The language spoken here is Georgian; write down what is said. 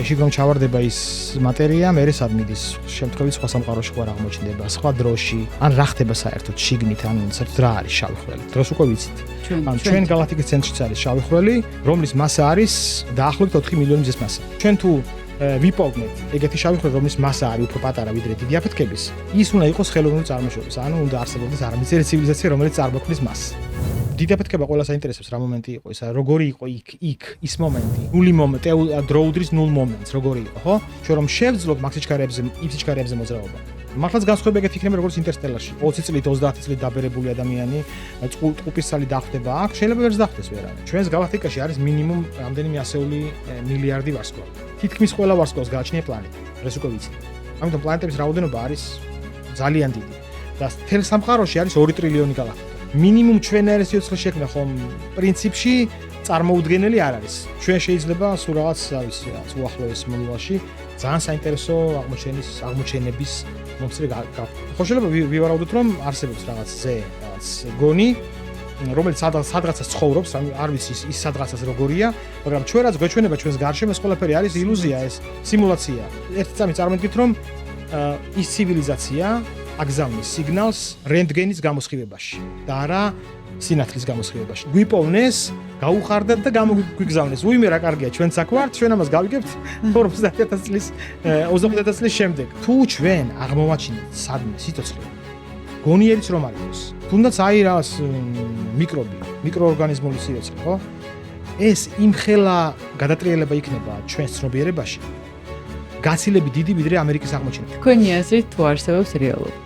შიგნით ჩავარდება ის მატერია, მე სად მიდის, შემთხვევით სხვა სამყაროში ხარ აღმოჩნდება, სხვა დროში, ან რა ხდება საერთოდ შიგნით, ან საერთოდ რა არის შავი ხვრელი. დროს უკვე ვიცით. ან ჩვენ გალაქტიკის ცენტრშიც არის შავი ხვრელი, რომლის მასა არის დაახლოებით 4 მილიონი მზის მასა. ჩვენ თუ ვიპოვნეთ ეგეთი შავი ხვრელი, რომლის მასა არის უფრო პატარა ვიდრე დიდი აფეთქების, ის უნდა იყოს ხელოვნური წარმოშობის, ანუ უნდა არსებობდეს არამიწიერი ცივილიზაცია, რომელიც წარმოქმნის მასს. დიდი აფეთქება ყველას აინტერესებს რა მომენტი იყო ისა, როგორი იყო იქ ის მომენტი, ნული მომენტი, დროუდრის ნულ მომენტს, როგორი იყო, ხო? ჩვენ რომ შევძლოთ მაგ სიჩქარეებზე მოძრაობა. მართლაც განსხვავება ეგეთი იქნება როგორც ინტერსტელარში. 20 წლით, 30 წლით დაბერებული ადამიანი ტყუპის სალი დახვდება აქ, შეიძლება ვერც დახვდეს ვერავინ. ჩვენს გალაქტიკაში არის მინიმუმ რამდენიმე ასეული მილიარდი ვარსკვლავი. თითქმის ყველა ვარსკვლავს გააჩნია პლანეტა. ეს უკვე ვიცით. ამიტომ პლანეტების რაოდენობა არის ძალიან დიდი. და მთელ სამყაროში არის 2 ტრილიონი გალაქტიკა. მინიმუმ ჩვენაირი სიოცხლე შექმნა ხომ პრინციპში წარმოუდგენელი არ არის. ჩვენ შეიძლება სულ რაღაც უახლოეს მომავალში ძალიან საინტერესო აღმოჩენების მომსწრე გავხდეთ. ხო შეიძლება ვივარაუდოთ რომ არსებობს რაღაც გონი, რომელიც სადღაცა ცხოვრობს, არ ვიცი ის სადღაცას როგორია, მაგრამ ჩვენ რაც გვეჩვენება ჩვენს გარშემო ეს ყველაფერი არის ილუზია, ეს სიმულაცია. ერთ წამით წარმოვიდგინეთ რომ ის ცივილიზაცია აგზავნის სიგნალს რენტგენის გამოსხივებაში და არა სინათლის გამოსხივებაში. გვიპოვნეს, გაუხარდათ და გამოგვიგზავნეს. უიმე რა კარგია, ჩვენც აქ ვართ, ჩვენ ამას გავიგებთ 50,000 წლის 25,000 წლის შემდეგ. თუ ჩვენ აღმოვაჩინეთ სადმე სიცოცხლე, გონიერიც რომ არ იყოს, თუნდაც აი რას მიკროორგანიზმული სიცოცხლე, ხო? ეს იმხელა გადატრიალება იქნება ჩვენს ცნობიერებაში. გაცილებით დიდი ვიდრე ამერიკის აღმოჩენა. თქვენი აზრით თუ არსებობს რეალობა?